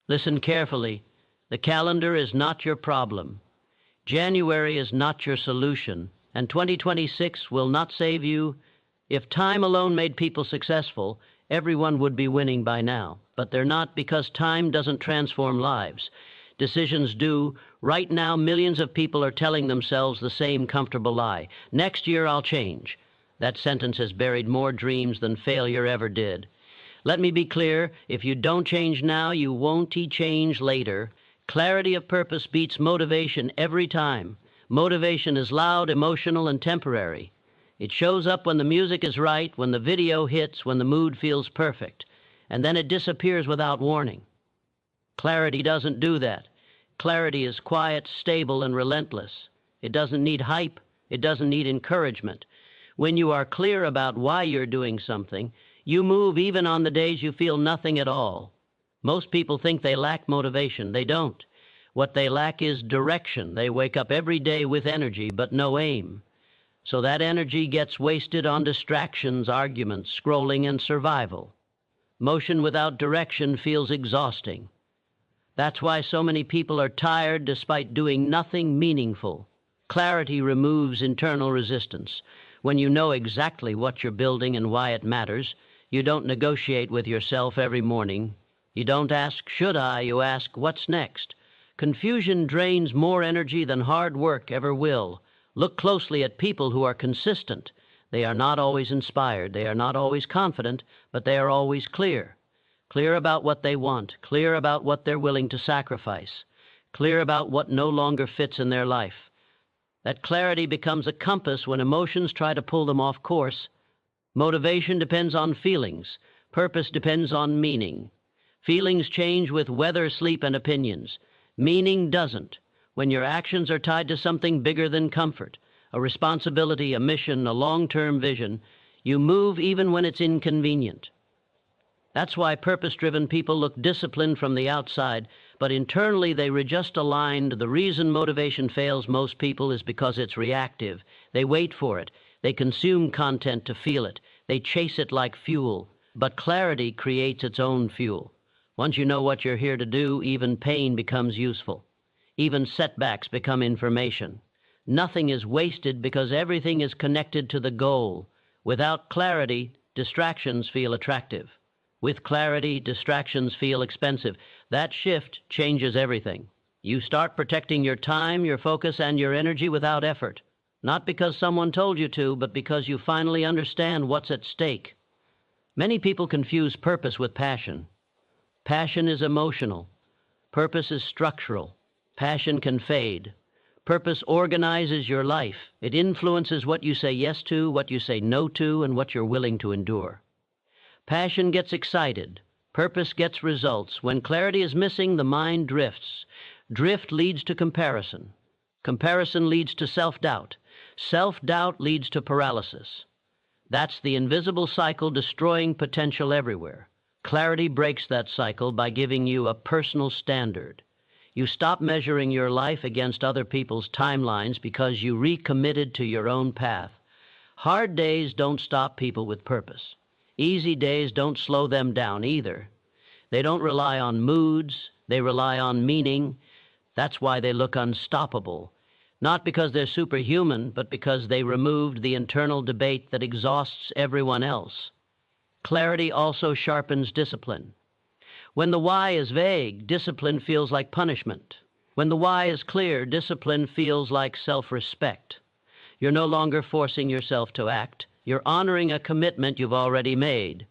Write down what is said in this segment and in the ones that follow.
Listen carefully. The calendar is not your problem. January is not your solution, and 2026 will not save you. If time alone made people successful, everyone would be winning by now. But they're not, because time doesn't transform lives. Decisions do. Right now, millions of people are telling themselves the same comfortable lie. Next year, I'll change. That sentence has buried more dreams than failure ever did. Let me be clear, if you don't change now, you won't change later. Clarity of purpose beats motivation every time. Motivation is loud, emotional, and temporary. It shows up when the music is right, when the video hits, when the mood feels perfect, and then it disappears without warning. Clarity doesn't do that. Clarity is quiet, stable, and relentless. It doesn't need hype. It doesn't need encouragement. When you are clear about why you're doing something, you move even on the days you feel nothing at all. Most people think they lack motivation. They don't. What they lack is direction. They wake up every day with energy, but no aim. So that energy gets wasted on distractions, arguments, scrolling, and survival. Motion without direction feels exhausting. That's why so many people are tired despite doing nothing meaningful. Clarity removes internal resistance. When you know exactly what you're building and why it matters, you don't negotiate with yourself every morning. You don't ask, should I? You ask, what's next? Confusion drains more energy than hard work ever will. Look closely at people who are consistent. They are not always inspired. They are not always confident, but they are always clear. Clear about what they want. Clear about what they're willing to sacrifice. Clear about what no longer fits in their life. That clarity becomes a compass when emotions try to pull them off course. Motivation depends on feelings. Purpose depends on meaning. Feelings change with weather, sleep, and opinions. Meaning doesn't. When your actions are tied to something bigger than comfort, a responsibility, a mission, a long-term vision, you move even when it's inconvenient. That's why purpose-driven people look disciplined from the outside, but internally they were just aligned. The reason motivation fails most people is because it's reactive. They wait for it. They consume content to feel it. They chase it like fuel. But clarity creates its own fuel. Once you know what you're here to do, even pain becomes useful. Even setbacks become information. Nothing is wasted because everything is connected to the goal. Without clarity, distractions feel attractive. With clarity, distractions feel expensive. That shift changes everything. You start protecting your time, your focus, and your energy without effort. Not because someone told you to, but because you finally understand what's at stake. Many people confuse purpose with passion. Passion is emotional. Purpose is structural. Passion can fade. Purpose organizes your life. It influences what you say yes to, what you say no to, and what you're willing to endure. Passion gets excited. Purpose gets results. When clarity is missing, the mind drifts. Drift leads to comparison. Comparison leads to self-doubt. Self-doubt leads to paralysis. That's the invisible cycle destroying potential everywhere. Clarity breaks that cycle by giving you a personal standard. You stop measuring your life against other people's timelines because you recommitted to your own path. Hard days don't stop people with purpose. Easy days don't slow them down either. They don't rely on moods. They rely on meaning. That's why they look unstoppable. Not because they're superhuman, but because they removed the internal debate that exhausts everyone else. Clarity also sharpens discipline. When the why is vague, discipline feels like punishment. When the why is clear, discipline feels like self-respect. You're no longer forcing yourself to act. You're honoring a commitment you've already made.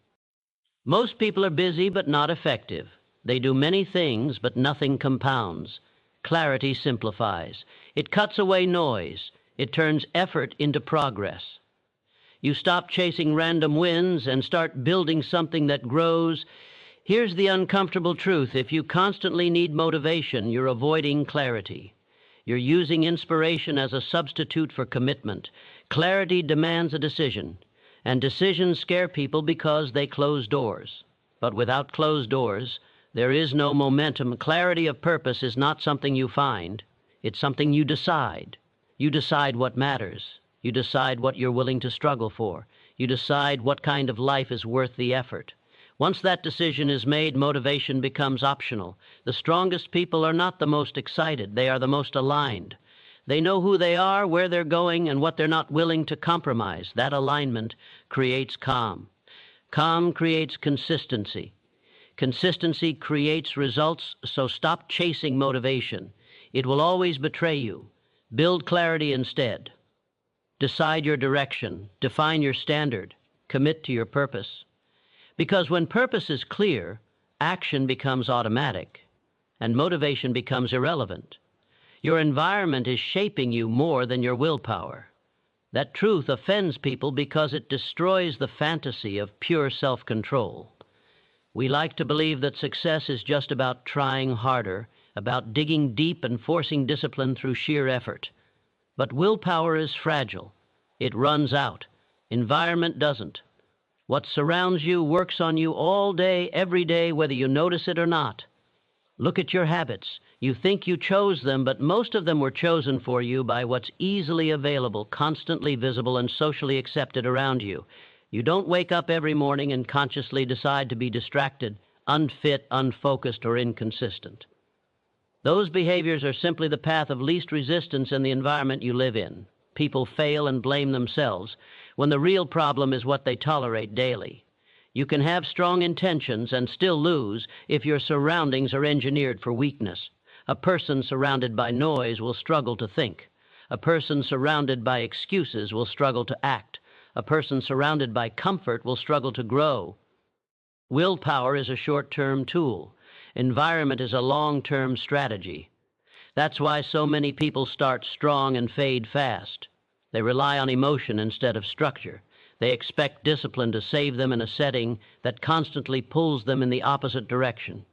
Most people are busy but not effective. They do many things, but nothing compounds. Clarity simplifies. It cuts away noise. It turns effort into progress. You stop chasing random wins and start building something that grows. Here's the uncomfortable truth. If you constantly need motivation, you're avoiding clarity. You're using inspiration as a substitute for commitment. Clarity demands a decision, and decisions scare people because they close doors. But without closed doors, there is no momentum. Clarity of purpose is not something you find. It's something you decide. You decide what matters. You decide what you're willing to struggle for. You decide what kind of life is worth the effort. Once that decision is made, motivation becomes optional. The strongest people are not the most excited, they are the most aligned. They know who they are, where they're going, and what they're not willing to compromise. That alignment creates calm. Calm creates consistency. Consistency creates results, so stop chasing motivation. It will always betray you. Build clarity instead. Decide your direction. Define your standard. Commit to your purpose. Because when purpose is clear, action becomes automatic, and motivation becomes irrelevant. Your environment is shaping you more than your willpower. That truth offends people because it destroys the fantasy of pure self-control. We like to believe that success is just about trying harder, about digging deep and forcing discipline through sheer effort. But willpower is fragile. It runs out. Environment doesn't. What surrounds you works on you all day, every day, whether you notice it or not. Look at your habits. You think you chose them, but most of them were chosen for you by what's easily available, constantly visible, and socially accepted around you. You don't wake up every morning and consciously decide to be distracted, unfit, unfocused, or inconsistent. Those behaviors are simply the path of least resistance in the environment you live in. People fail and blame themselves, when the real problem is what they tolerate daily. You can have strong intentions and still lose if your surroundings are engineered for weakness. A person surrounded by noise will struggle to think. A person surrounded by excuses will struggle to act. A person surrounded by comfort will struggle to grow. Willpower is a short-term tool. Environment is a long-term strategy. That's why so many people start strong and fade fast. They rely on emotion instead of structure. They expect discipline to save them in a setting that constantly pulls them in the opposite direction.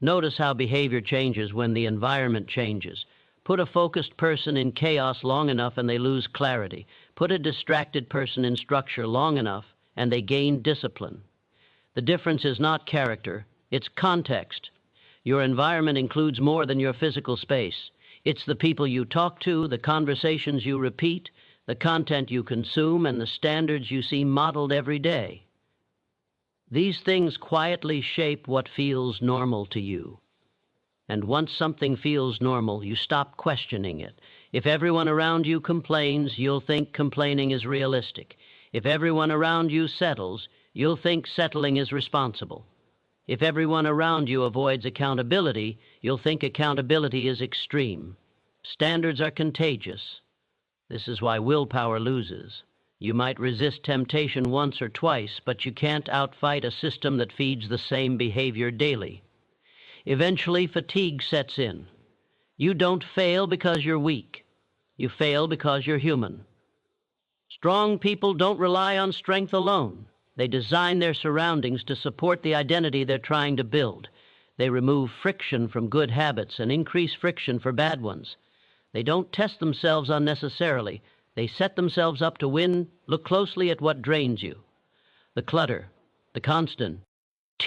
Notice how behavior changes when the environment changes. Put a focused person in chaos long enough and they lose clarity. Put a distracted person in structure long enough and they gain discipline. The difference is not character, it's context. Your environment includes more than your physical space. It's the people you talk to, the conversations you repeat, the content you consume, and the standards you see modeled every day. These things quietly shape what feels normal to you. And once something feels normal, you stop questioning it. If everyone around you complains, you'll think complaining is realistic. If everyone around you settles, you'll think settling is responsible. If everyone around you avoids accountability, you'll think accountability is extreme. Standards are contagious. This is why willpower loses. You might resist temptation once or twice, but you can't outfight a system that feeds the same behavior daily. Eventually, fatigue sets in. You don't fail because you're weak. You fail because you're human. Strong people don't rely on strength alone. They design their surroundings to support the identity they're trying to build. They remove friction from good habits and increase friction for bad ones. They don't test themselves unnecessarily. They set themselves up to win. Look closely at what drains you. The clutter, the constant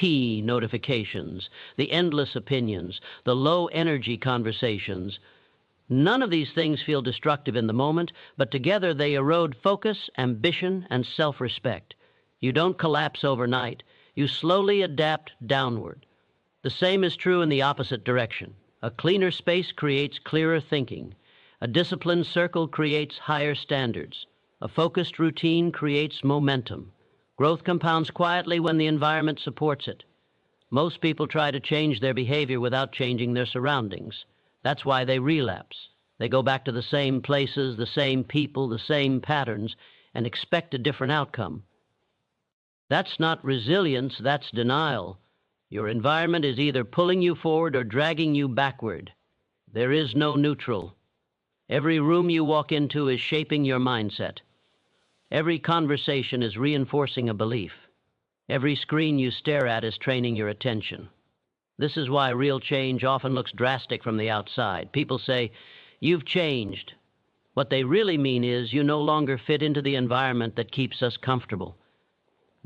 notifications, the endless opinions, the low-energy conversations. None of these things feel destructive in the moment, but together they erode focus, ambition, and self-respect. You don't collapse overnight. You slowly adapt downward. The same is true in the opposite direction. A cleaner space creates clearer thinking. A disciplined circle creates higher standards. A focused routine creates momentum. Growth compounds quietly when the environment supports it. Most people try to change their behavior without changing their surroundings. That's why they relapse. They go back to the same places, the same people, the same patterns, and expect a different outcome. That's not resilience, that's denial. Your environment is either pulling you forward or dragging you backward. There is no neutral. Every room you walk into is shaping your mindset. Every conversation is reinforcing a belief. Every screen you stare at is training your attention. This is why real change often looks drastic from the outside. People say, "You've changed." What they really mean is, you no longer fit into the environment that keeps us comfortable.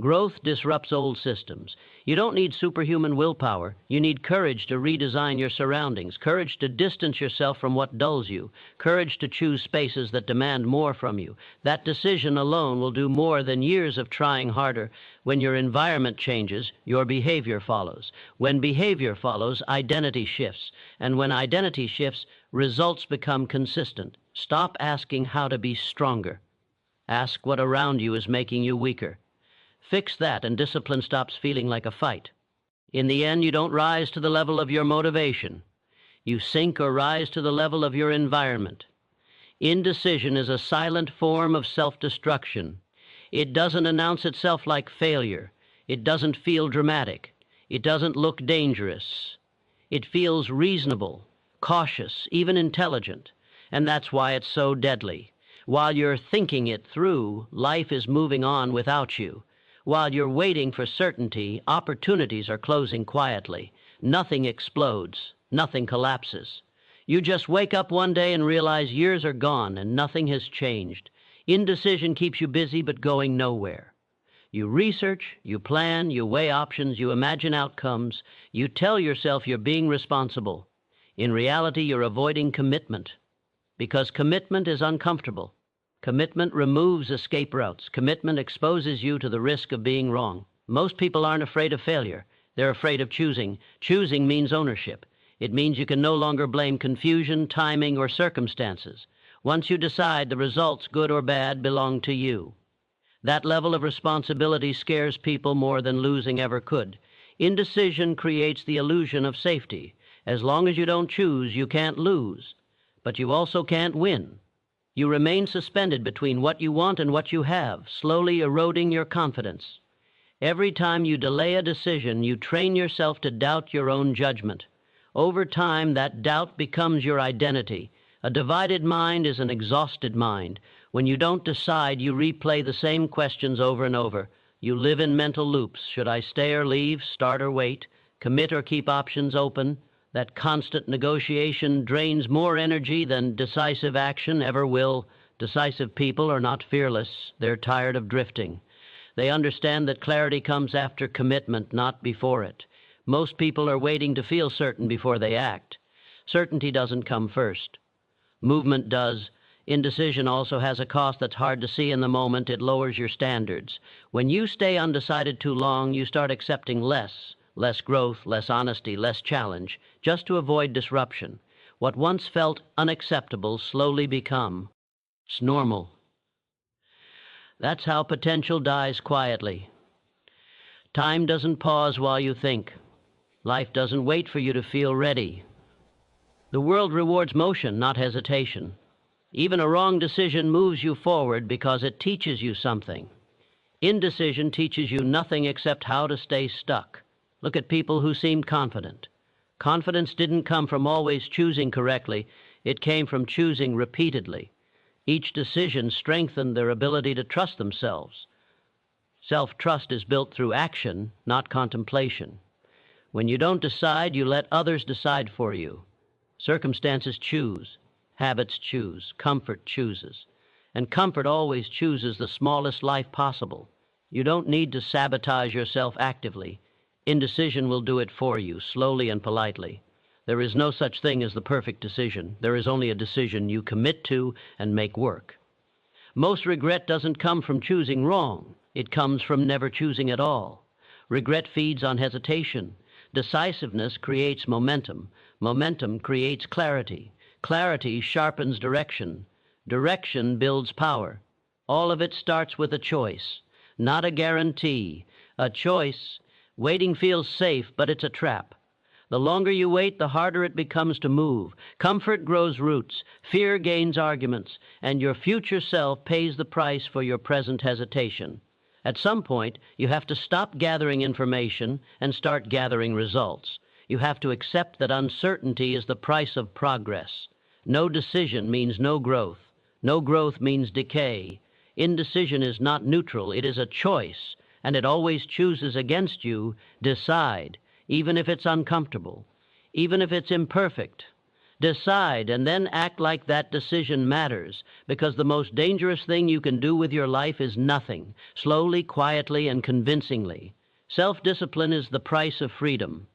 Growth disrupts old systems. You don't need superhuman willpower. You need courage to redesign your surroundings, courage to distance yourself from what dulls you, courage to choose spaces that demand more from you. That decision alone will do more than years of trying harder. When your environment changes, your behavior follows. When behavior follows, identity shifts. And when identity shifts, results become consistent. Stop asking how to be stronger. Ask what around you is making you weaker. Fix that, and discipline stops feeling like a fight. In the end, you don't rise to the level of your motivation. You sink or rise to the level of your environment. Indecision is a silent form of self-destruction. It doesn't announce itself like failure. It doesn't feel dramatic. It doesn't look dangerous. It feels reasonable, cautious, even intelligent. And that's why it's so deadly. While you're thinking it through, life is moving on without you. While you're waiting for certainty, opportunities are closing quietly. Nothing explodes. Nothing collapses. You just wake up one day and realize years are gone and nothing has changed. Indecision keeps you busy but going nowhere. You research, you plan, you weigh options, you imagine outcomes. You tell yourself you're being responsible. In reality, you're avoiding commitment. Because commitment is uncomfortable. Commitment removes escape routes. Commitment exposes you to the risk of being wrong. Most people aren't afraid of failure. They're afraid of choosing. Choosing means ownership. It means you can no longer blame confusion, timing, or circumstances. Once you decide, the results, good or bad, belong to you. That level of responsibility scares people more than losing ever could. Indecision creates the illusion of safety. As long as you don't choose, you can't lose. But you also can't win. You remain suspended between what you want and what you have, slowly eroding your confidence. Every time you delay a decision, you train yourself to doubt your own judgment. Over time, that doubt becomes your identity. A divided mind is an exhausted mind. When you don't decide, you replay the same questions over and over. You live in mental loops. Should I stay or leave, start or wait, commit or keep options open? That constant negotiation drains more energy than decisive action ever will. Decisive people are not fearless. They're tired of drifting. They understand that clarity comes after commitment, not before it. Most people are waiting to feel certain before they act. Certainty doesn't come first. Movement does. Indecision also has a cost that's hard to see in the moment. It lowers your standards. When you stay undecided too long, you start accepting less growth, less honesty, less challenge, just to avoid disruption. What once felt unacceptable slowly becomes normal. That's how potential dies quietly. Time doesn't pause while you think. Life doesn't wait for you to feel ready. The world rewards motion, not hesitation. Even a wrong decision moves you forward because it teaches you something. Indecision teaches you nothing except how to stay stuck. Look at people who seemed confident. Confidence didn't come from always choosing correctly. It came from choosing repeatedly. Each decision strengthened their ability to trust themselves. Self-trust is built through action, not contemplation. When you don't decide, you let others decide for you. Circumstances choose. Habits choose. Comfort chooses. And comfort always chooses the smallest life possible. You don't need to sabotage yourself actively. Indecision will do it for you, slowly and politely. There is no such thing as the perfect decision. There is only a decision you commit to and make work. Most regret doesn't come from choosing wrong. It comes from never choosing at all. Regret feeds on hesitation. Decisiveness creates momentum. Momentum creates clarity. Clarity sharpens direction. Direction builds power. All of it starts with a choice, not a guarantee. A choice. Waiting feels safe, but it's a trap. The longer you wait, the harder it becomes to move. Comfort grows roots, fear gains arguments, and your future self pays the price for your present hesitation. At some point, you have to stop gathering information and start gathering results. You have to accept that uncertainty is the price of progress. No decision means no growth. No growth means decay. Indecision is not neutral, it is a choice. And it always chooses against you. Decide, even if it's uncomfortable, even if it's imperfect. Decide and then act like that decision matters, because the most dangerous thing you can do with your life is nothing, slowly, quietly, and convincingly. Self-discipline is the price of freedom.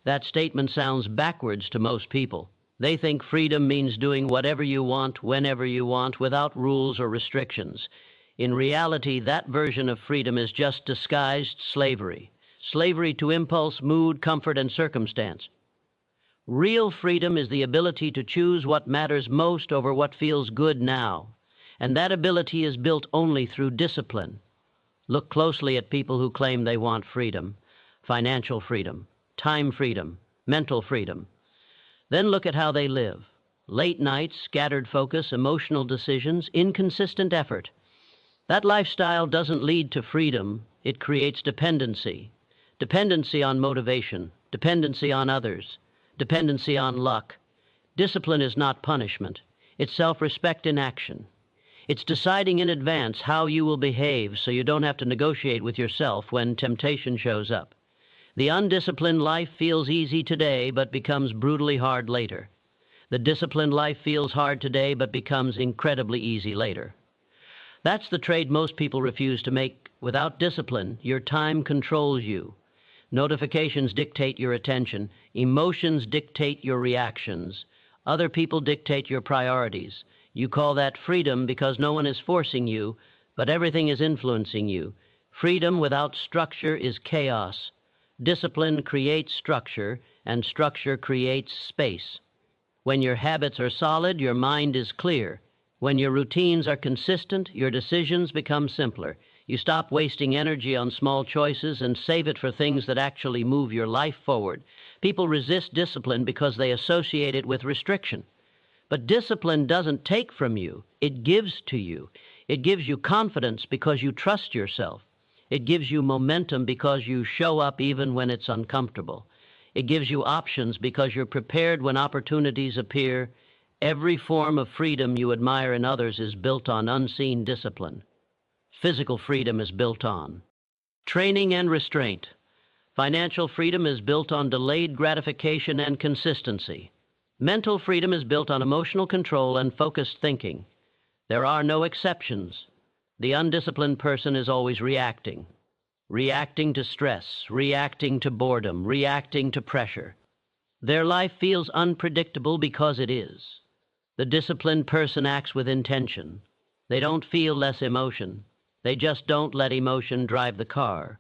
That statement sounds backwards to most people. They think freedom means doing whatever you want, whenever you want, without rules or restrictions. In reality, that version of freedom is just disguised slavery. Slavery to impulse, mood, comfort, and circumstance. Real freedom is the ability to choose what matters most over what feels good now. And that ability is built only through discipline. Look closely at people who claim they want freedom, financial freedom, time freedom, mental freedom. Then look at how they live. Late nights, scattered focus, emotional decisions, inconsistent effort. That lifestyle doesn't lead to freedom. It creates dependency. Dependency on motivation, dependency on others, dependency on luck. Discipline is not punishment. It's self-respect in action. It's deciding in advance how you will behave so you don't have to negotiate with yourself when temptation shows up. The undisciplined life feels easy today but becomes brutally hard later. The disciplined life feels hard today but becomes incredibly easy later. That's the trade most people refuse to make. Without discipline, your time controls you. Notifications dictate your attention. Emotions dictate your reactions. Other people dictate your priorities. You call that freedom because no one is forcing you, but everything is influencing you. Freedom without structure is chaos. Discipline creates structure, and structure creates space. When your habits are solid, your mind is clear. When your routines are consistent, your decisions become simpler. You stop wasting energy on small choices and save it for things that actually move your life forward. People resist discipline because they associate it with restriction. But discipline doesn't take from you, it gives to you. It gives you confidence because you trust yourself. It gives you momentum because you show up even when it's uncomfortable. It gives you options because you're prepared when opportunities appear. Every form of freedom you admire in others is built on unseen discipline. Physical freedom is built on training and restraint. Financial freedom is built on delayed gratification and consistency. Mental freedom is built on emotional control and focused thinking. There are no exceptions. The undisciplined person is always reacting. Reacting to stress, reacting to boredom, reacting to pressure. Their life feels unpredictable because it is. The disciplined person acts with intention. They don't feel less emotion. They just don't let emotion drive the car.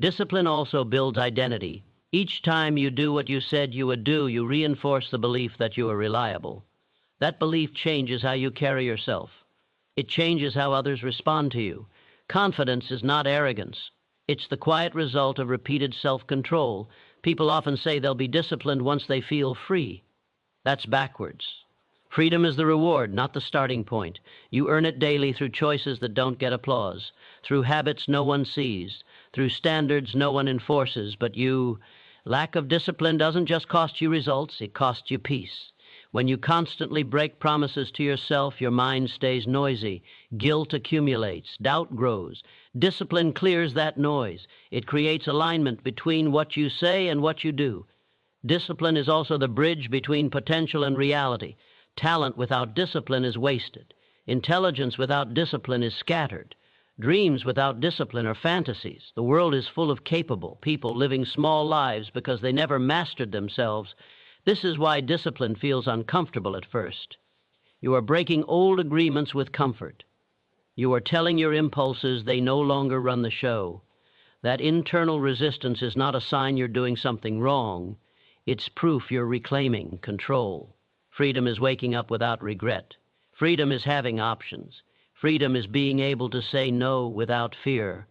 Discipline also builds identity. Each time you do what you said you would do, you reinforce the belief that you are reliable. That belief changes how you carry yourself. It changes how others respond to you. Confidence is not arrogance. It's the quiet result of repeated self-control. People often say they'll be disciplined once they feel free. That's backwards. Freedom is the reward, not the starting point. You earn it daily through choices that don't get applause, through habits no one sees, through standards no one enforces but you. Lack of discipline doesn't just cost you results, it costs you peace. When you constantly break promises to yourself, your mind stays noisy. Guilt accumulates, doubt grows. Discipline clears that noise. It creates alignment between what you say and what you do. Discipline is also the bridge between potential and reality. Talent without discipline is wasted. Intelligence without discipline is scattered. Dreams without discipline are fantasies. The world is full of capable people living small lives because they never mastered themselves. This is why discipline feels uncomfortable at first. You are breaking old agreements with comfort. You are telling your impulses they no longer run the show. That internal resistance is not a sign you're doing something wrong. It's proof you're reclaiming control. Freedom is waking up without regret. Freedom is having options. Freedom is being able to say no without fear.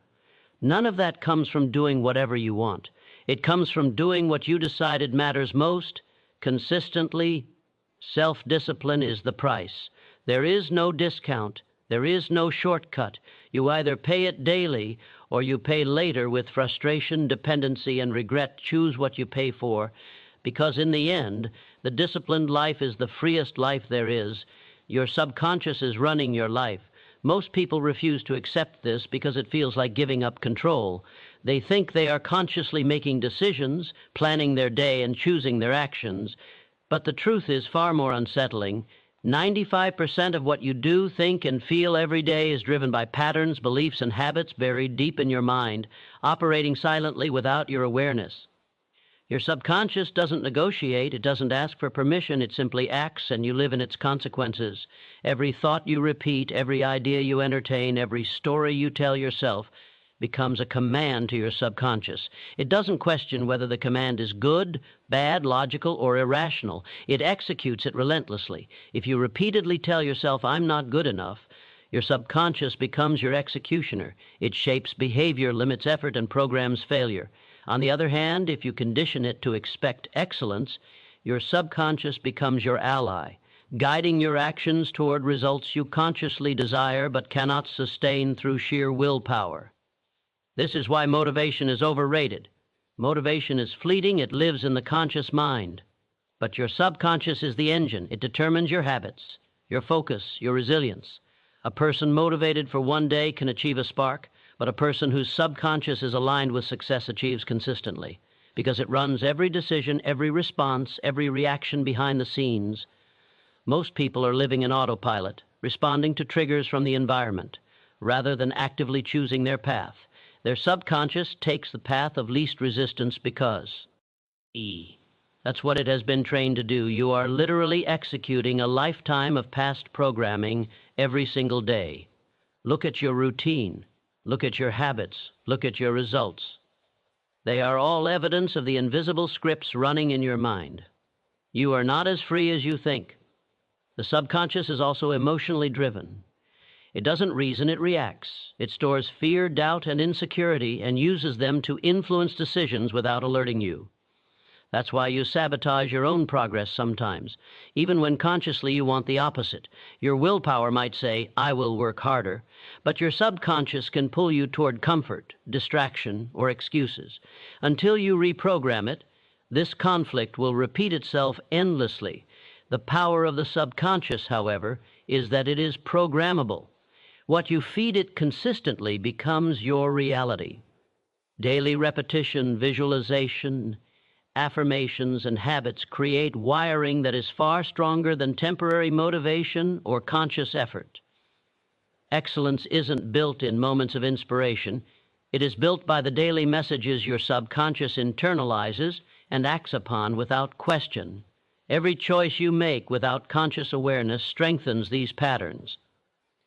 None of that comes from doing whatever you want. It comes from doing what you decided matters most, consistently. Self-discipline is the price. There is no discount. There is no shortcut. You either pay it daily or you pay later with frustration, dependency, and regret. Choose what you pay for, because in the end, the disciplined life is the freest life there is. Your subconscious is running your life. Most people refuse to accept this because it feels like giving up control. They think they are consciously making decisions, planning their day, and choosing their actions. But the truth is far more unsettling. 95% of what you do, think, and feel every day is driven by patterns, beliefs, and habits buried deep in your mind, operating silently without your awareness. Your subconscious doesn't negotiate, it doesn't ask for permission, it simply acts and you live in its consequences. Every thought you repeat, every idea you entertain, every story you tell yourself becomes a command to your subconscious. It doesn't question whether the command is good, bad, logical, or irrational. It executes it relentlessly. If you repeatedly tell yourself, "I'm not good enough," your subconscious becomes your executioner. It shapes behavior, limits effort, and programs failure. On the other hand, if you condition it to expect excellence, your subconscious becomes your ally, guiding your actions toward results you consciously desire but cannot sustain through sheer willpower. This is why motivation is overrated. Motivation is fleeting, it lives in the conscious mind. But your subconscious is the engine. It determines your habits, your focus, your resilience. A person motivated for one day can achieve a spark, but a person whose subconscious is aligned with success achieves consistently, because it runs every decision, every response, every reaction behind the scenes. Most people are living in autopilot, responding to triggers from the environment, rather than actively choosing their path. Their subconscious takes the path of least resistance because that's what it has been trained to do. You are literally executing a lifetime of past programming every single day. Look at your routine. Look at your habits. Look at your results. They are all evidence of the invisible scripts running in your mind. You are not as free as you think. The subconscious is also emotionally driven. It doesn't reason, it reacts. It stores fear, doubt, and insecurity and uses them to influence decisions without alerting you. That's why you sabotage your own progress sometimes, even when consciously you want the opposite. Your willpower might say, "I will work harder," but your subconscious can pull you toward comfort, distraction, or excuses. Until you reprogram it, this conflict will repeat itself endlessly. The power of the subconscious, however, is that it is programmable. What you feed it consistently becomes your reality. Daily repetition, visualization, affirmations, and habits create wiring that is far stronger than temporary motivation or conscious effort. Excellence isn't built in moments of inspiration. It is built by the daily messages your subconscious internalizes and acts upon without question. Every choice you make without conscious awareness strengthens these patterns.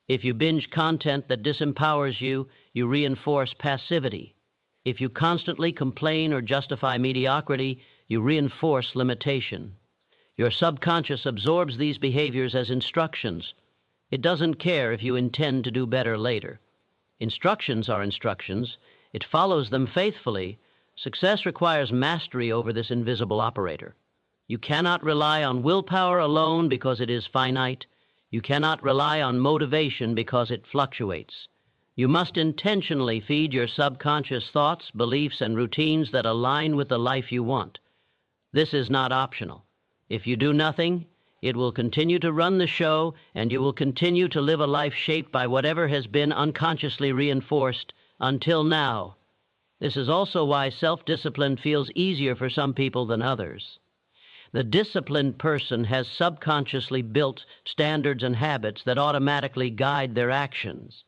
If you binge content that disempowers you, you reinforce passivity. If you constantly complain or justify mediocrity, you reinforce limitation. Your subconscious absorbs these behaviors as instructions. It doesn't care if you intend to do better later. Instructions are instructions. It follows them faithfully. Success requires mastery over this invisible operator. You cannot rely on willpower alone because it is finite. You cannot rely on motivation because it fluctuates. You must intentionally feed your subconscious thoughts, beliefs, and routines that align with the life you want. This is not optional. If you do nothing, it will continue to run the show, and you will continue to live a life shaped by whatever has been unconsciously reinforced until now. This is also why self-discipline feels easier for some people than others. The disciplined person has subconsciously built standards and habits that automatically guide their actions.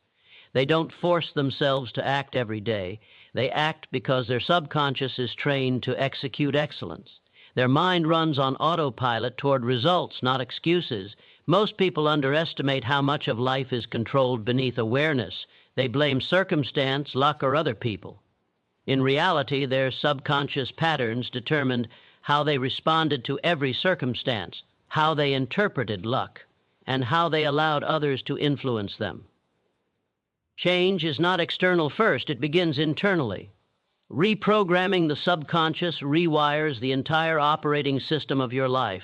They don't force themselves to act every day. They act because their subconscious is trained to execute excellence. Their mind runs on autopilot toward results, not excuses. Most people underestimate how much of life is controlled beneath awareness. They blame circumstance, luck, or other people. In reality, their subconscious patterns determined how they responded to every circumstance, how they interpreted luck, and how they allowed others to influence them. Change is not external first, it begins internally. Reprogramming the subconscious rewires the entire operating system of your life.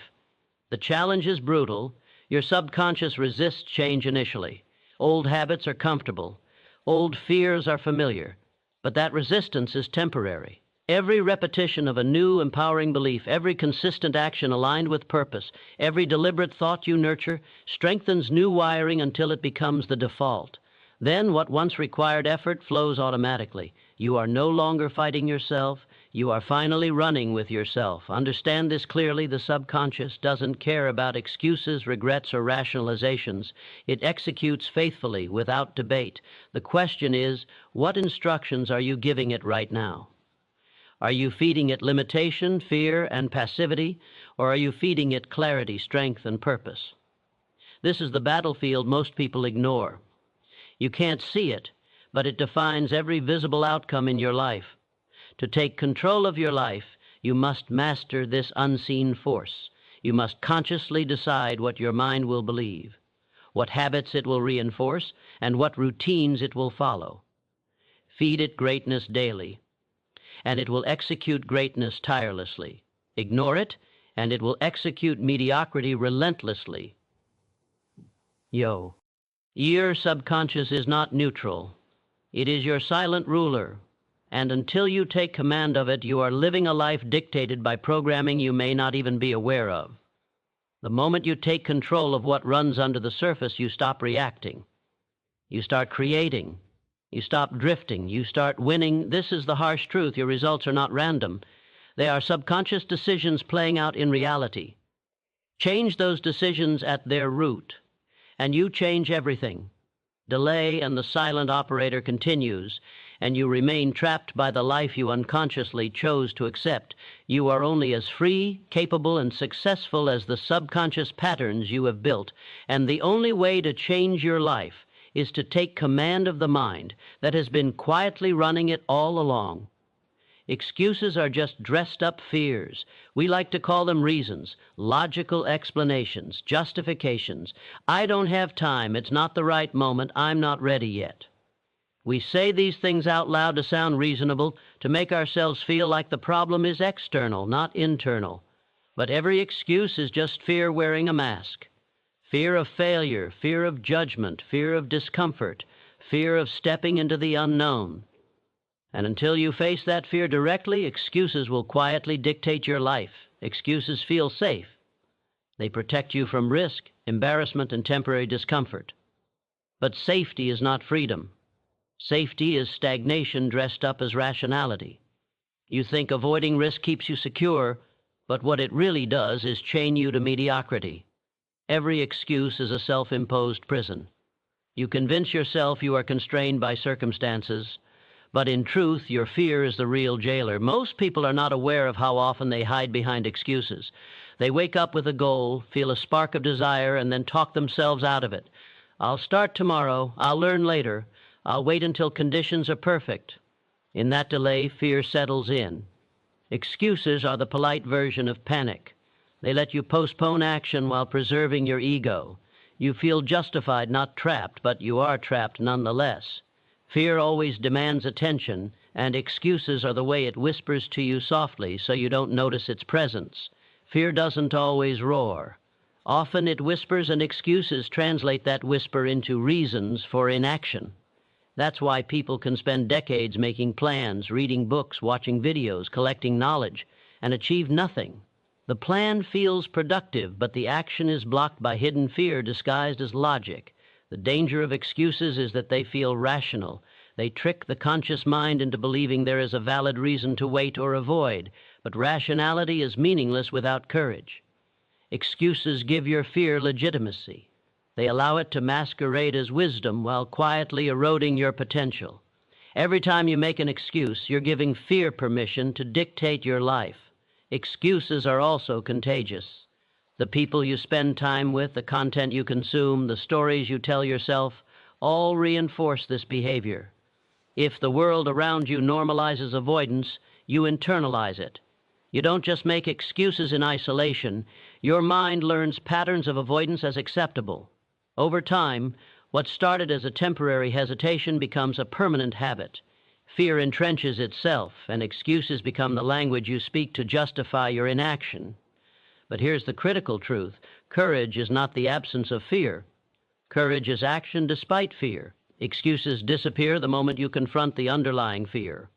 The challenge is brutal. Your subconscious resists change initially. Old habits are comfortable. Old fears are familiar. But that resistance is temporary. Every repetition of a new, empowering belief, every consistent action aligned with purpose, every deliberate thought you nurture, strengthens new wiring until it becomes the default. Then what once required effort flows automatically. You are no longer fighting yourself. You are finally running with yourself. Understand this clearly. The subconscious doesn't care about excuses, regrets, or rationalizations. It executes faithfully, without debate. The question is, what instructions are you giving it right now? Are you feeding it limitation, fear, and passivity, or are you feeding it clarity, strength, and purpose? This is the battlefield most people ignore. You can't see it, but it defines every visible outcome in your life. To take control of your life, you must master this unseen force. You must consciously decide what your mind will believe, what habits it will reinforce, and what routines it will follow. Feed it greatness daily, and it will execute greatness tirelessly. Ignore it, and it will execute mediocrity relentlessly. Your subconscious is not neutral. It is your silent ruler. And until you take command of it, you are living a life dictated by programming you may not even be aware of. The moment you take control of what runs under the surface, you stop reacting. You start creating. You stop drifting. You start winning. This is the harsh truth. Your results are not random. They are subconscious decisions playing out in reality. Change those decisions at their root, and you change everything. Delay, and the silent operator continues, and you remain trapped by the life you unconsciously chose to accept. You are only as free, capable, and successful as the subconscious patterns you have built, and the only way to change your life is to take command of the mind that has been quietly running it all along. Excuses are just dressed-up fears. We like to call them reasons, logical explanations, justifications. I don't have time. It's not the right moment. I'm not ready yet. We say these things out loud to sound reasonable, to make ourselves feel like the problem is external, not internal. But every excuse is just fear wearing a mask. Fear of failure, fear of judgment, fear of discomfort, fear of stepping into the unknown. And until you face that fear directly, excuses will quietly dictate your life. Excuses feel safe. They protect you from risk, embarrassment, and temporary discomfort. But safety is not freedom. Safety is stagnation dressed up as rationality. You think avoiding risk keeps you secure, but what it really does is chain you to mediocrity. Every excuse is a self-imposed prison. You convince yourself you are constrained by circumstances, but in truth, your fear is the real jailer. Most people are not aware of how often they hide behind excuses. They wake up with a goal, feel a spark of desire, and then talk themselves out of it. I'll start tomorrow. I'll learn later. I'll wait until conditions are perfect. In that delay, fear settles in. Excuses are the polite version of panic. They let you postpone action while preserving your ego. You feel justified, not trapped, but you are trapped nonetheless. Fear always demands attention, and excuses are the way it whispers to you softly so you don't notice its presence. Fear doesn't always roar. Often it whispers, and excuses translate that whisper into reasons for inaction. That's why people can spend decades making plans, reading books, watching videos, collecting knowledge, and achieve nothing. The plan feels productive, but the action is blocked by hidden fear disguised as logic. The danger of excuses is that they feel rational. They trick the conscious mind into believing there is a valid reason to wait or avoid, but rationality is meaningless without courage. Excuses give your fear legitimacy. They allow it to masquerade as wisdom while quietly eroding your potential. Every time you make an excuse, you're giving fear permission to dictate your life. Excuses are also contagious. The people you spend time with, the content you consume, the stories you tell yourself, all reinforce this behavior. If the world around you normalizes avoidance, you internalize it. You don't just make excuses in isolation. Your mind learns patterns of avoidance as acceptable. Over time, what started as a temporary hesitation becomes a permanent habit. Fear entrenches itself, and excuses become the language you speak to justify your inaction. But here's the critical truth. Courage is not the absence of fear. Courage is action despite fear. Excuses disappear the moment you confront the underlying fear.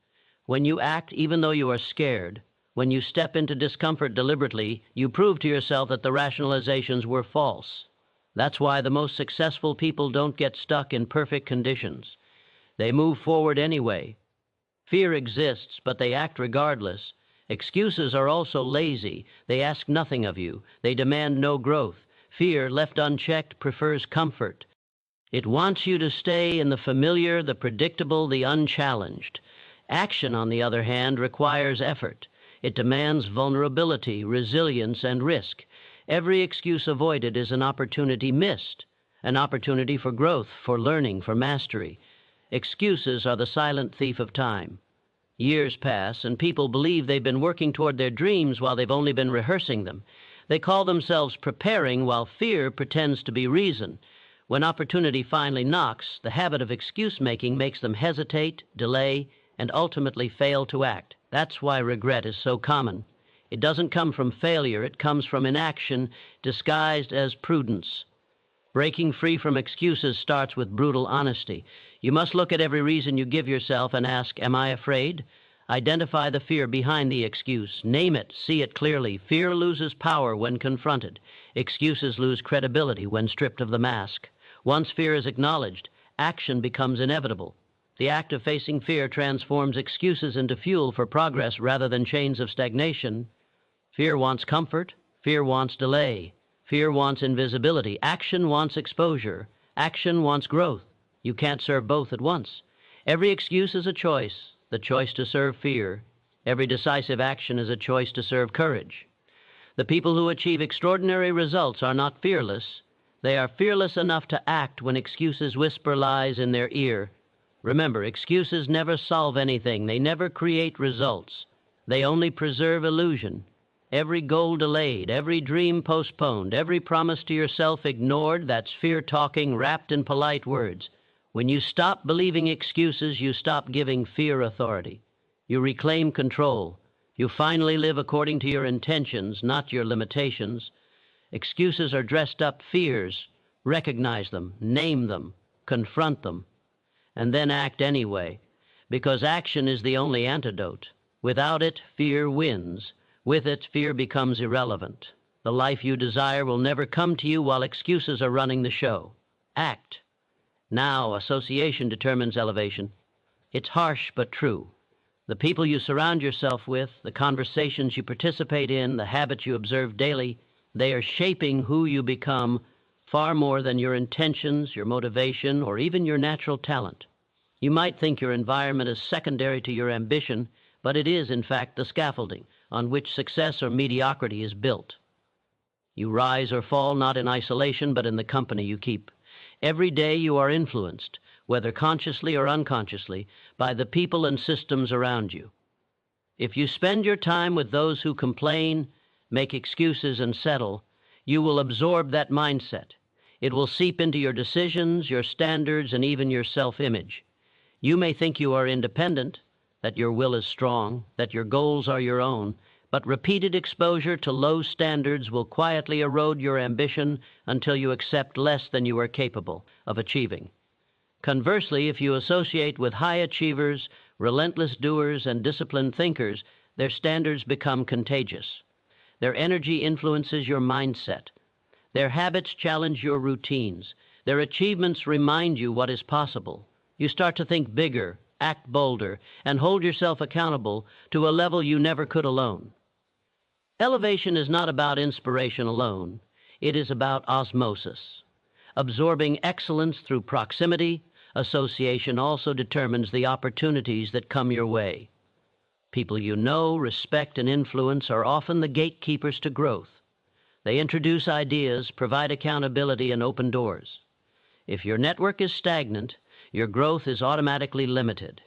When you act even though you are scared, when you step into discomfort deliberately, you prove to yourself that the rationalizations were false. That's why the most successful people don't get stuck in perfect conditions. They move forward anyway. Fear exists, but they act regardless. Excuses are also lazy. They ask nothing of you. They demand no growth. Fear, left unchecked, prefers comfort. It wants you to stay in the familiar, the predictable, the unchallenged. Action, on the other hand, requires effort. It demands vulnerability, resilience, and risk. Every excuse avoided is an opportunity missed, an opportunity for growth, for learning, for mastery. Excuses are the silent thief of time. Years pass, and people believe they've been working toward their dreams while they've only been rehearsing them. They call themselves preparing, while fear pretends to be reason. When opportunity finally knocks, the habit of excuse-making makes them hesitate, delay, and ultimately fail to act. That's why regret is so common. It doesn't come from failure, it comes from inaction disguised as prudence. Breaking free from excuses starts with brutal honesty. You must look at every reason you give yourself and ask, am I afraid? Identify the fear behind the excuse. Name it. See it clearly. Fear loses power when confronted. Excuses lose credibility when stripped of the mask. Once fear is acknowledged, action becomes inevitable. The act of facing fear transforms excuses into fuel for progress rather than chains of stagnation. Fear wants comfort. Fear wants delay. Fear wants invisibility. Action wants exposure. Action wants growth. You can't serve both at once. Every excuse is a choice, the choice to serve fear. Every decisive action is a choice to serve courage. The people who achieve extraordinary results are not fearless. They are fearless enough to act when excuses whisper lies in their ear. Remember, excuses never solve anything. They never create results. They only preserve illusion. Every goal delayed, every dream postponed, every promise to yourself ignored, that's fear talking wrapped in polite words. When you stop believing excuses, you stop giving fear authority. You reclaim control. You finally live according to your intentions, not your limitations. Excuses are dressed up fears. Recognize them, name them, confront them, and then act anyway, because action is the only antidote. Without it, fear wins. With it, fear becomes irrelevant. The life you desire will never come to you while excuses are running the show. Act. Now, association determines elevation. It's harsh but true. The people you surround yourself with, the conversations you participate in, the habits you observe daily, they are shaping who you become far more than your intentions, your motivation, or even your natural talent. You might think your environment is secondary to your ambition, but it is, in fact, the scaffolding on which success or mediocrity is built. You rise or fall not in isolation, but in the company you keep. Every day you are influenced, whether consciously or unconsciously, by the people and systems around you. If you spend your time with those who complain, make excuses, and settle, you will absorb that mindset. It will seep into your decisions, your standards, and even your self-image. You may think you are independent, that your will is strong, that your goals are your own, but repeated exposure to low standards will quietly erode your ambition until you accept less than you are capable of achieving. Conversely, if you associate with high achievers, relentless doers, and disciplined thinkers, their standards become contagious. Their energy influences your mindset. Their habits challenge your routines. Their achievements remind you what is possible. You start to think bigger, act bolder, and hold yourself accountable to a level you never could alone. Elevation is not about inspiration alone. It is about osmosis. Absorbing excellence through proximity, association also determines the opportunities that come your way. People you know, respect, and influence are often the gatekeepers to growth. They introduce ideas, provide accountability, and open doors. If your network is stagnant, your growth is automatically limited.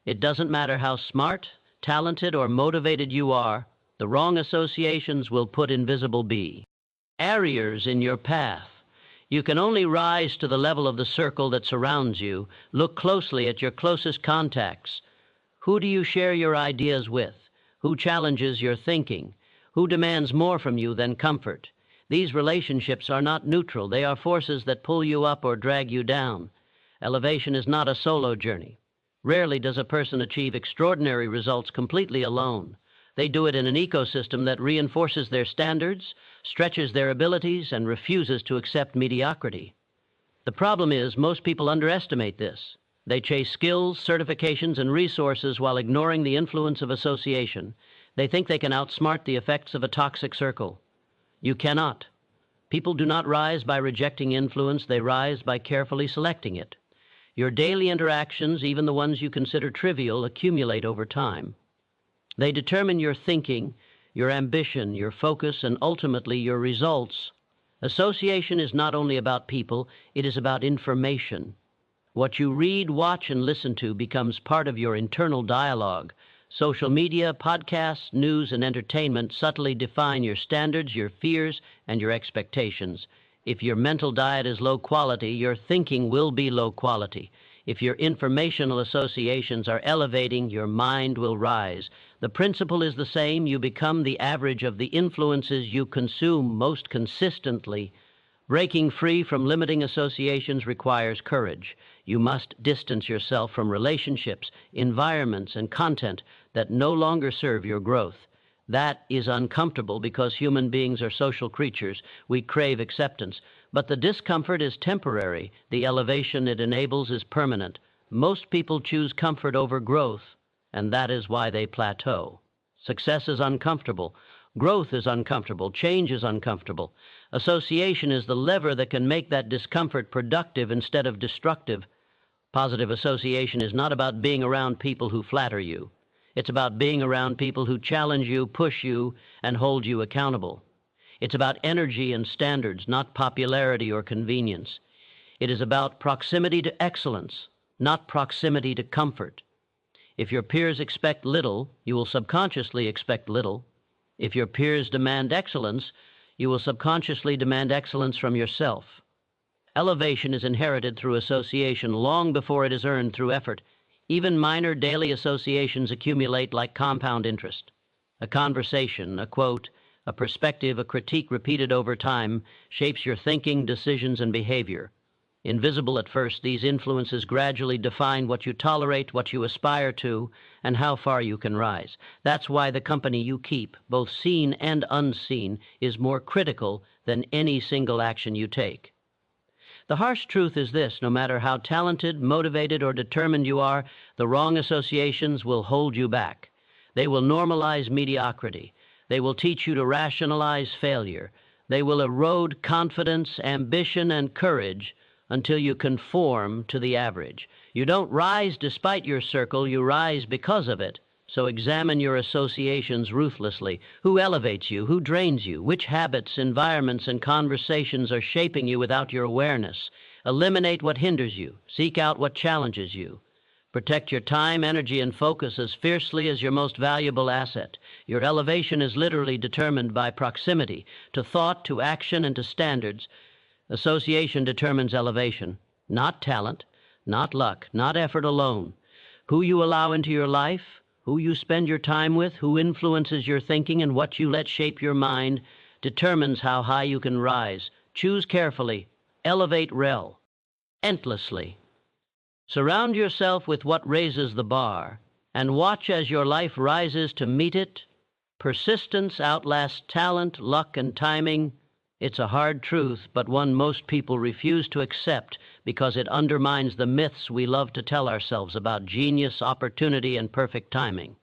It doesn't matter how smart, talented, or motivated you are, the wrong associations will put invisible barriers in your path. You can only rise to the level of the circle that surrounds you. Look closely at your closest contacts. Who do you share your ideas with? Who challenges your thinking? Who demands more from you than comfort? These relationships are not neutral. They are forces that pull you up or drag you down. Elevation is not a solo journey. Rarely does a person achieve extraordinary results completely alone. They do it in an ecosystem that reinforces their standards, stretches their abilities, and refuses to accept mediocrity. The problem is most people underestimate this. They chase skills, certifications, and resources while ignoring the influence of association. They think they can outsmart the effects of a toxic circle. You cannot. People do not rise by rejecting influence, they rise by carefully selecting it. Your daily interactions, even the ones you consider trivial, accumulate over time. They determine your thinking, your ambition, your focus, and ultimately your results. Association is not only about people, it is about information. What you read, watch, and listen to becomes part of your internal dialogue. Social media, podcasts, news, and entertainment subtly define your standards, your fears, and your expectations. If your mental diet is low quality, your thinking will be low quality. If your informational associations are elevating, your mind will rise. The principle is the same. You become the average of the influences you consume most consistently. Breaking free from limiting associations requires courage. You must distance yourself from relationships, environments, and content that no longer serve your growth. That is uncomfortable because human beings are social creatures. We crave acceptance. But the discomfort is temporary. The elevation it enables is permanent. Most people choose comfort over growth, and that is why they plateau. Success is uncomfortable. Growth is uncomfortable. Change is uncomfortable. Association is the lever that can make that discomfort productive instead of destructive. Positive association is not about being around people who flatter you. It's about being around people who challenge you, push you, and hold you accountable. It's about energy and standards, not popularity or convenience. It is about proximity to excellence, not proximity to comfort. If your peers expect little, you will subconsciously expect little. If your peers demand excellence, you will subconsciously demand excellence from yourself. Elevation is inherited through association long before it is earned through effort. Even minor daily associations accumulate like compound interest. A conversation, a quote, a perspective, a critique repeated over time shapes your thinking, decisions, and behavior. Invisible at first, these influences gradually define what you tolerate, what you aspire to, and how far you can rise. That's why the company you keep, both seen and unseen, is more critical than any single action you take. The harsh truth is this: no matter how talented, motivated, or determined you are, the wrong associations will hold you back. They will normalize mediocrity. They will teach you to rationalize failure. They will erode confidence, ambition, and courage until you conform to the average. You don't rise despite your circle, you rise because of it. So examine your associations ruthlessly. Who elevates you? Who drains you? Which habits, environments, and conversations are shaping you without your awareness? Eliminate what hinders you. Seek out what challenges you. Protect your time, energy, and focus as fiercely as your most valuable asset. Your elevation is literally determined by proximity to thought, to action, and to standards. Association determines elevation, not talent, not luck, not effort alone. Who you allow into your life, who you spend your time with, who influences your thinking, and what you let shape your mind determines how high you can rise. Choose carefully. Elevate relentlessly. Surround yourself with what raises the bar, and watch as your life rises to meet it. Persistence outlasts talent, luck, and timing. It's a hard truth, but one most people refuse to accept because it undermines the myths we love to tell ourselves about genius, opportunity, and perfect timing.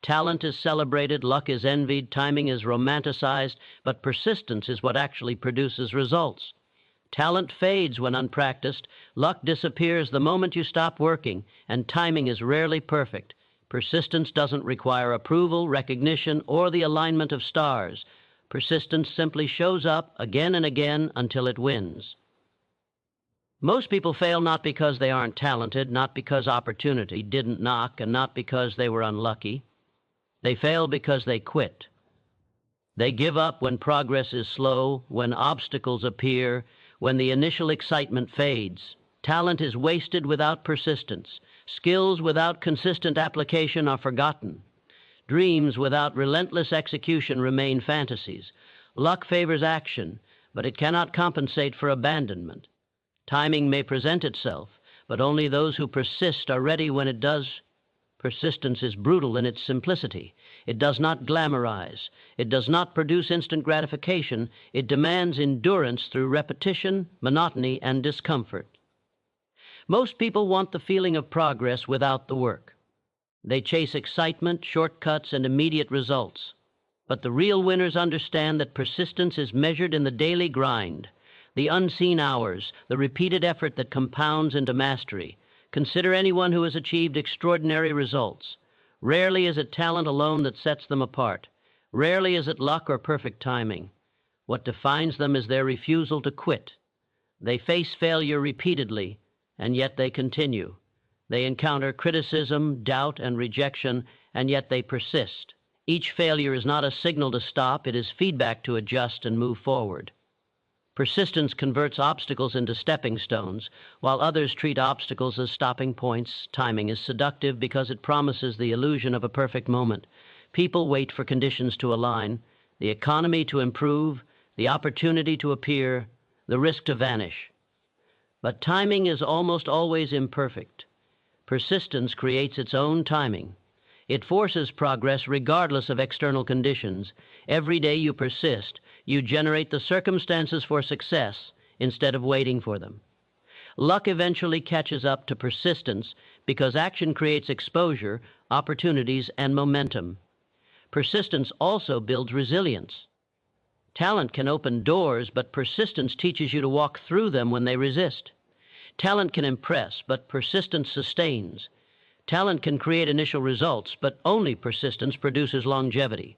Talent is celebrated, luck is envied, timing is romanticized, but persistence is what actually produces results. Talent fades when unpracticed, luck disappears the moment you stop working, and timing is rarely perfect. Persistence doesn't require approval, recognition, or the alignment of stars. Persistence simply shows up again and again until it wins. Most people fail not because they aren't talented, not because opportunity didn't knock, and not because they were unlucky. They fail because they quit. They give up when progress is slow, when obstacles appear, when the initial excitement fades. Talent is wasted without persistence. Skills without consistent application are forgotten. Dreams without relentless execution remain fantasies. Luck favors action, but it cannot compensate for abandonment. Timing may present itself, but only those who persist are ready when it does. Persistence is brutal in its simplicity. It does not glamorize. It does not produce instant gratification. It demands endurance through repetition, monotony, and discomfort. Most people want the feeling of progress without the work. They chase excitement, shortcuts, and immediate results. But the real winners understand that persistence is measured in the daily grind, the unseen hours, the repeated effort that compounds into mastery. Consider anyone who has achieved extraordinary results. Rarely is it talent alone that sets them apart. Rarely is it luck or perfect timing. What defines them is their refusal to quit. They face failure repeatedly, and yet they continue. They encounter criticism, doubt, and rejection, and yet they persist. Each failure is not a signal to stop, it is feedback to adjust and move forward. Persistence converts obstacles into stepping stones, while others treat obstacles as stopping points. Timing is seductive because it promises the illusion of a perfect moment. People wait for conditions to align, the economy to improve, the opportunity to appear, the risk to vanish. But timing is almost always imperfect. Persistence creates its own timing. It forces progress regardless of external conditions. Every day you persist, you generate the circumstances for success instead of waiting for them. Luck eventually catches up to persistence because action creates exposure, opportunities, and momentum. Persistence also builds resilience. Talent can open doors, but persistence teaches you to walk through them when they resist. Talent can impress, but persistence sustains. Talent can create initial results, but only persistence produces longevity.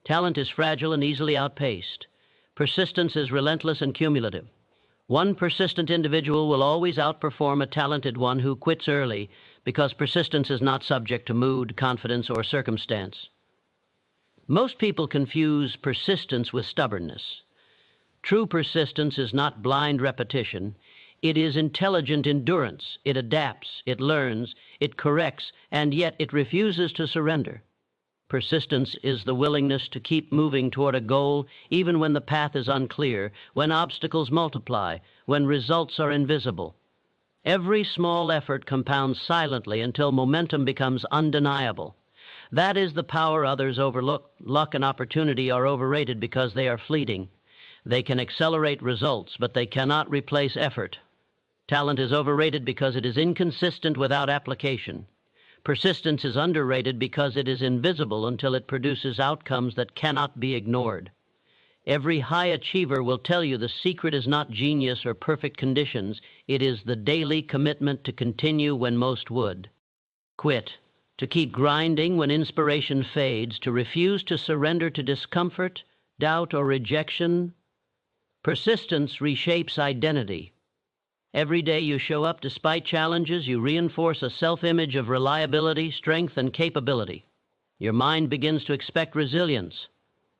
Talent is fragile and easily outpaced. Persistence is relentless and cumulative. One persistent individual will always outperform a talented one who quits early because persistence is not subject to mood, confidence, or circumstance. Most people confuse persistence with stubbornness. True persistence is not blind repetition. It is intelligent endurance. It adapts, it learns, it corrects, and yet it refuses to surrender. Persistence is the willingness to keep moving toward a goal even when the path is unclear, when obstacles multiply, when results are invisible. Every small effort compounds silently until momentum becomes undeniable. That is the power others overlook. Luck and opportunity are overrated because they are fleeting. They can accelerate results, but they cannot replace effort. Talent is overrated because it is inconsistent without application. Persistence is underrated because it is invisible until it produces outcomes that cannot be ignored. Every high achiever will tell you the secret is not genius or perfect conditions. It is the daily commitment to continue when most would quit, to keep grinding when inspiration fades, to refuse to surrender to discomfort, doubt, or rejection. Persistence reshapes identity. Every day you show up despite challenges, you reinforce a self-image of reliability, strength, and capability. Your mind begins to expect resilience.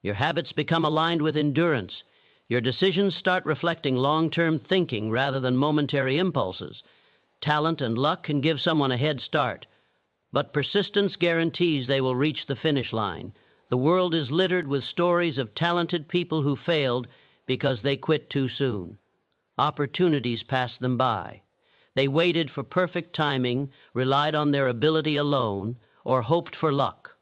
Your habits become aligned with endurance. Your decisions start reflecting long-term thinking rather than momentary impulses. Talent and luck can give someone a head start, but persistence guarantees they will reach the finish line. The world is littered with stories of talented people who failed because they quit too soon. Opportunities passed them by. They waited for perfect timing, relied on their ability alone, or hoped for luck.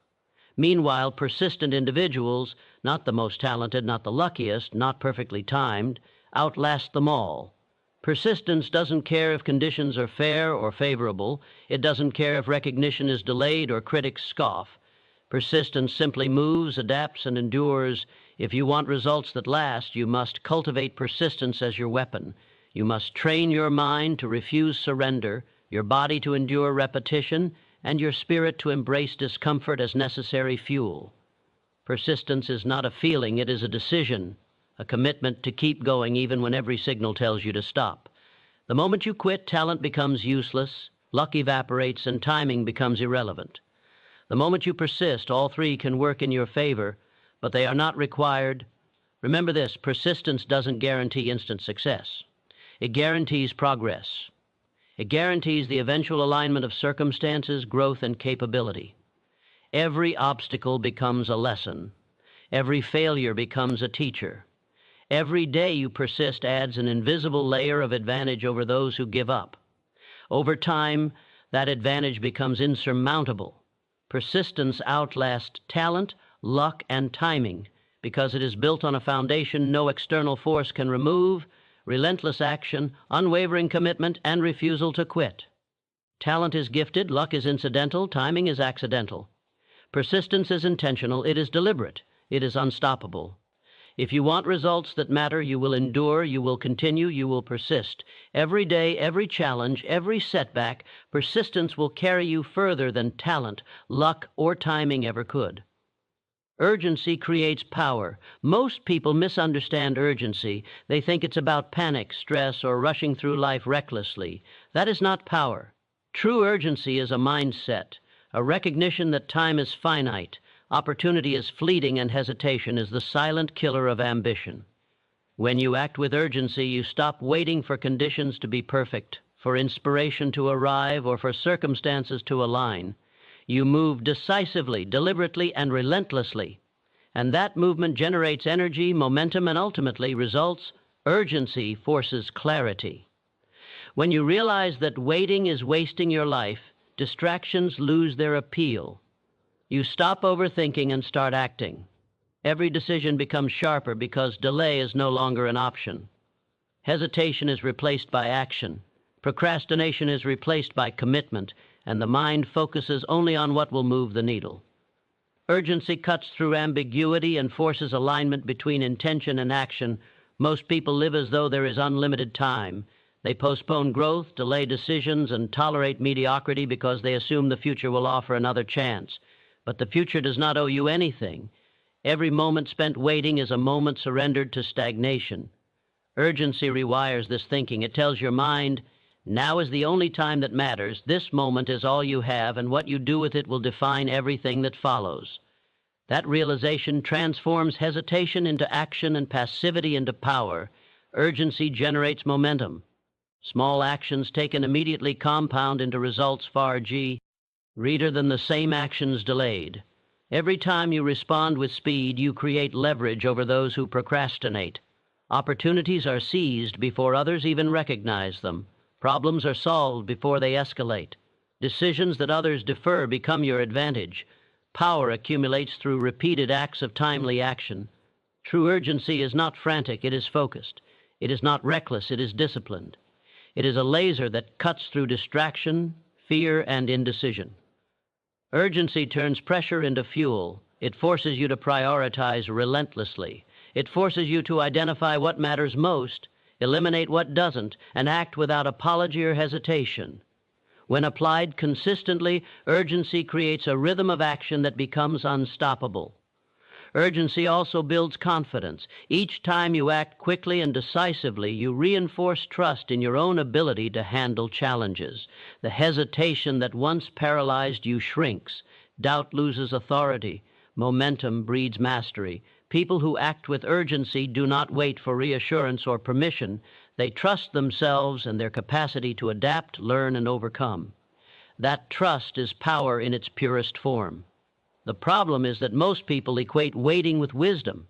Meanwhile, persistent individuals, not the most talented, not the luckiest, not perfectly timed, outlast them all. Persistence doesn't care if conditions are fair or favorable. It doesn't care if recognition is delayed or critics scoff. Persistence simply moves, adapts, and endures. If you want results that last, you must cultivate persistence as your weapon. You must train your mind to refuse surrender, your body to endure repetition, and your spirit to embrace discomfort as necessary fuel. Persistence is not a feeling, it is a decision, a commitment to keep going even when every signal tells you to stop. The moment you quit, talent becomes useless, luck evaporates, and timing becomes irrelevant. The moment you persist, all three can work in your favor, but they are not required. Remember this, persistence doesn't guarantee instant success. It guarantees progress. It guarantees the eventual alignment of circumstances, growth, and capability. Every obstacle becomes a lesson. Every failure becomes a teacher. Every day you persist adds an invisible layer of advantage over those who give up. Over time, that advantage becomes insurmountable. Persistence outlasts talent, luck, and timing because it is built on a foundation no external force can remove. relentless action, unwavering commitment, and refusal to quit. Talent is gifted, luck is incidental, timing is accidental. Persistence is intentional, it is deliberate, it is unstoppable. If you want results that matter, you will endure, you will continue, you will persist. Every day, every challenge, every setback, persistence will carry you further than talent, luck, or timing ever could. Urgency creates power. Most people misunderstand urgency. They think it's about panic, stress, or rushing through life recklessly. That is not power. True urgency is a mindset, a recognition that time is finite, opportunity is fleeting, and hesitation is the silent killer of ambition. When you act with urgency, you stop waiting for conditions to be perfect, for inspiration to arrive, or for circumstances to align. You move decisively, deliberately, and relentlessly. And that movement generates energy, momentum, and ultimately results. Urgency forces clarity. When you realize that waiting is wasting your life, distractions lose their appeal. You stop overthinking and start acting. Every decision becomes sharper because delay is no longer an option. Hesitation is replaced by action. Procrastination is replaced by commitment, and the mind focuses only on what will move the needle. Urgency cuts through ambiguity and forces alignment between intention and action. Most people live as though there is unlimited time. They postpone growth, delay decisions, and tolerate mediocrity because they assume the future will offer another chance. But the future does not owe you anything. Every moment spent waiting is a moment surrendered to stagnation. Urgency rewires this thinking. It tells your mind, now is the only time that matters. This moment is all you have, and what you do with it will define everything that follows. That realization transforms hesitation into action and passivity into power. Urgency generates momentum. Small actions taken immediately compound into results far greater than the same actions delayed. Every time you respond with speed, you create leverage over those who procrastinate. Opportunities are seized before others even recognize them. Problems are solved before they escalate. Decisions that others defer become your advantage. Power accumulates through repeated acts of timely action. True urgency is not frantic, it is focused. It is not reckless, it is disciplined. It is a laser that cuts through distraction, fear, and indecision. Urgency turns pressure into fuel. It forces you to prioritize relentlessly. It forces you to identify what matters most, eliminate what doesn't, and act without apology or hesitation. When applied consistently, urgency creates a rhythm of action that becomes unstoppable. Urgency also builds confidence. Each time you act quickly and decisively, you reinforce trust in your own ability to handle challenges. The hesitation that once paralyzed you shrinks. Doubt loses authority. Momentum breeds mastery. People who act with urgency do not wait for reassurance or permission. They trust themselves and their capacity to adapt, learn, and overcome. That trust is power in its purest form. The problem is that most people equate waiting with wisdom.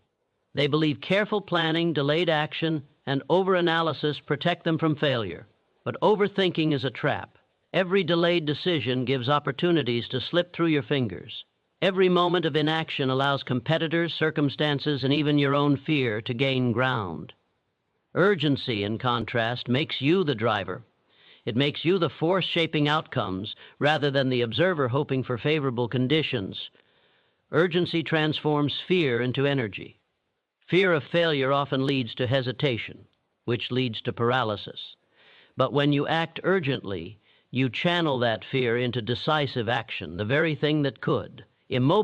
They believe careful planning, delayed action, and overanalysis protect them from failure. But overthinking is a trap. Every delayed decision gives opportunities to slip through your fingers. Every moment of inaction allows competitors, circumstances, and even your own fear to gain ground. Urgency, in contrast, makes you the driver. It makes you the force shaping outcomes rather than the observer hoping for favorable conditions. Urgency transforms fear into energy. Fear of failure often leads to hesitation, which leads to paralysis. But when you act urgently, you channel that fear into decisive action, the very thing that could. Immobile